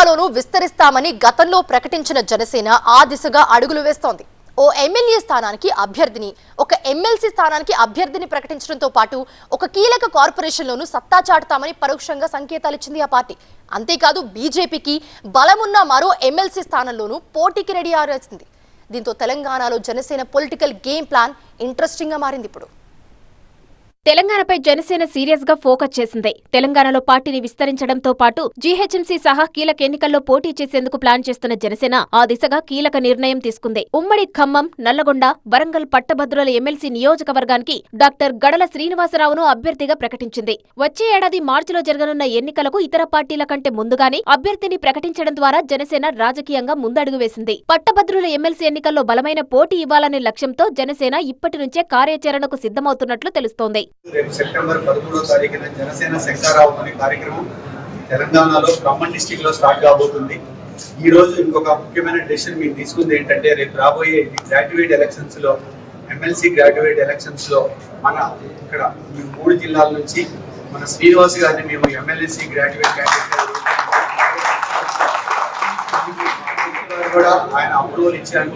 తెలంగాణలోనూ విస్తరిస్తామని గతంలో ప్రకటించిన జనసేన ఆ దిశగా అడుగులు వేస్తోంది. ఓ ఎమ్మెల్యే స్థానానికి అభ్యర్థిని, ఒక ఎమ్మెల్సీ స్థానానికి అభ్యర్థిని ప్రకటించడంతో పాటు ఒక కీలక కార్పొరేషన్లోనూ సత్తా చాటుతామని పరోక్షంగా సంకేతాలు ఇచ్చింది ఆ పార్టీ. అంతేకాదు బీజేపీకి బలమున్న మరో ఎమ్మెల్సీ స్థానంలోనూ పోటీకి రెడీ ఆరేసింది. దీంతో తెలంగాణలో Janasena political game plan interesting గా మారింది. ఇప్పుడు తెలంగాణపై జనసేన సీరియస్ గా ఫోకస్ చేసింది. తెలంగాణలో పార్టీని విస్తరించడంతో పాటు జీహెచ్ఎంసీ సహా కీలక ఎన్నికల్లో పోటీ చేసేందుకు ప్లాన్ చేస్తున్న జనసేన ఆ దిశగా కీలక నిర్ణయం తీసుకుంది. ఉమ్మడి ఖమ్మం, నల్లగొండ, వరంగల్ పట్టభద్రుల ఎమ్మెల్సీ నియోజకవర్గానికి డాక్టర్ గడల శ్రీనివాసరావును అభ్యర్థిగా ప్రకటించింది. వచ్చే ఏడాది మార్చిలో జరగనున్న ఎన్నికలకు ఇతర పార్టీల కంటే ముందుగానే అభ్యర్థిని ప్రకటించడం ద్వారా జనసేన రాజకీయంగా ముందడుగు వేసింది. పట్టభద్రుల ఎమ్మెల్సీ ఎన్నికల్లో బలమైన పోటీ ఇవ్వాలనే లక్ష్యంతో జనసేన ఇప్పటి నుంచే కార్యాచరణకు సిద్ధమవుతున్నట్లు తెలుస్తోంది. రేపు సెప్టెంబర్ 13వ తారీఖున జనసేన శంకరావు అనే కార్యక్రమం తెలంగాణలో ఖమ్మం డిస్టిక్ లో స్టార్ట్ కాబోతుంది. ఈ రోజు ఇంకొక ముఖ్యమైన డెసిషన్ మేము తీసుకుంది ఏంటంటే, రేపు రాబోయే గ్రాడ్యుయేట్ ఎలక్షన్స్ లో, ఎమ్మెల్సీ గ్రాడ్యుయేట్ ఎలక్షన్స్ లో మన ఇక్కడ 3 జిల్లాల నుంచి మన శ్రీనివాస్ గారిని మేము ఎమ్మెల్సీ గ్రాడ్యుయేట్ క్యాండిడేట్ కూడా ఆయన అప్రూవల్ ఇచ్చారు.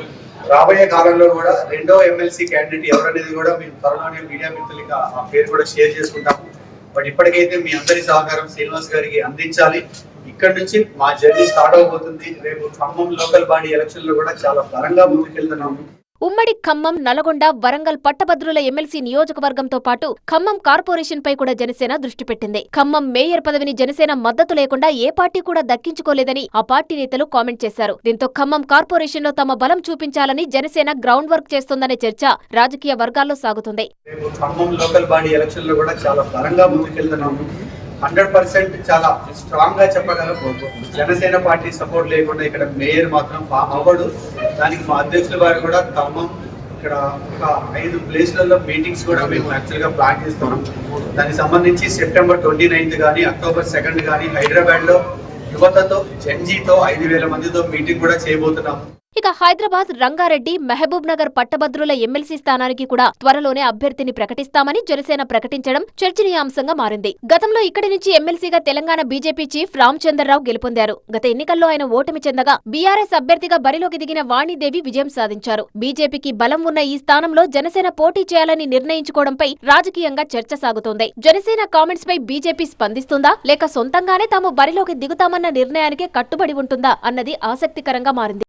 రాబోయే కాలంలో కూడా రెండో ఎమ్మెల్సీ క్యాండిడేట్ ఎవరనేది కూడా మేము త్వరలోనే మీడియా మిత్రులకి ఆ పేరు కూడా షేర్ చేసుకుంటాము. బట్ ఇప్పటికైతే మీ అందరి సహకారం శ్రీనివాస్ గారికి అందించాలి. ఇక్కడ నుంచి మా జర్నీ స్టార్ట్ అవబోతుంది. రేపు ఖమ్మం లోకల్ బాడీ ఎలక్షన్ లో కూడా చాలా బలంగా ముందుకెళ్తున్నాము. ఉమ్మడి ఖమ్మం, నల్గొండ, వరంగల్ పట్టభద్రుల ఎమ్మెల్సీ నియోజకవర్గంతో పాటు ఖమ్మం కార్పొరేషన్ పై కూడా జనసేన దృష్టి పెట్టింది. ఖమ్మం మేయర్ పదవిని జనసేన మద్దతు లేకుండా ఏ పార్టీ కూడా దక్కించుకోలేదని ఆ పార్టీ నేతలు కామెంట్ చేశారు. దీంతో ఖమ్మం కార్పొరేషన్ లో తమ బలం చూపించాలని జనసేన గ్రౌండ్ వర్క్ చేస్తోందనే చర్చ రాజకీయ వర్గాల్లో సాగుతుంది. రేపు ఖమ్మం లోకల్ బాడీ ఎలక్షన్ లో కూడా చాలా బలంగా ముందుకెళ్తున్నాము. 100% చాలా స్ట్రాంగ్ గా చెప్పగలం. జనసేన పార్టీ సపోర్ట్ లేకుండా ఇక్కడ మేయర్ మాత్రం ఫామ్ అవ్వడు. దానికి మా అధ్యక్షుల వారు కూడా ఖమ్మం ఇక్కడ ఒక 5 ప్లేస్లలో మీటింగ్స్ కూడా మేము యాక్చువల్ గా ప్లాన్ చేస్తున్నాం. దానికి సంబంధించి సెప్టెంబర్ 29th కానీ అక్టోబర్ 2nd కానీ హైదరాబాద్ లో యువతతో, జెన్జీతో 5,000 మందితో మీటింగ్ కూడా చేయబోతున్నాము. ఇక హైదరాబాద్, రంగారెడ్డి, మహబూబ్ నగర్ పట్టభద్రుల ఎమ్మెల్సీ స్థానానికి కూడా త్వరలోనే అభ్యర్థిని ప్రకటిస్తామని జనసేన ప్రకటించడం చర్చనీయాంశంగా మారింది. గతంలో ఇక్కడి నుంచి ఎమ్మెల్సీగా తెలంగాణ బీజేపీ చీఫ్ రామచంద్రరావు గెలుపొందారు. గత ఎన్నికల్లో ఆయన ఓటమి చెందగా బీఆర్ఎస్ అభ్యర్థిగా బరిలోకి దిగిన వాణిదేవి విజయం సాధించారు. బీజేపీకి బలం ఉన్న ఈ స్థానంలో జనసేన పోటీ చేయాలని నిర్ణయించుకోవడంపై రాజకీయంగా చర్చ సాగుతోంది. జనసేన కామెంట్స్ పై బీజేపీ స్పందిస్తుందా, లేక సొంతంగానే తాము బరిలోకి దిగుతామన్న నిర్ణయానికే కట్టుబడి ఉంటుందా అన్నది ఆసక్తికరంగా మారింది.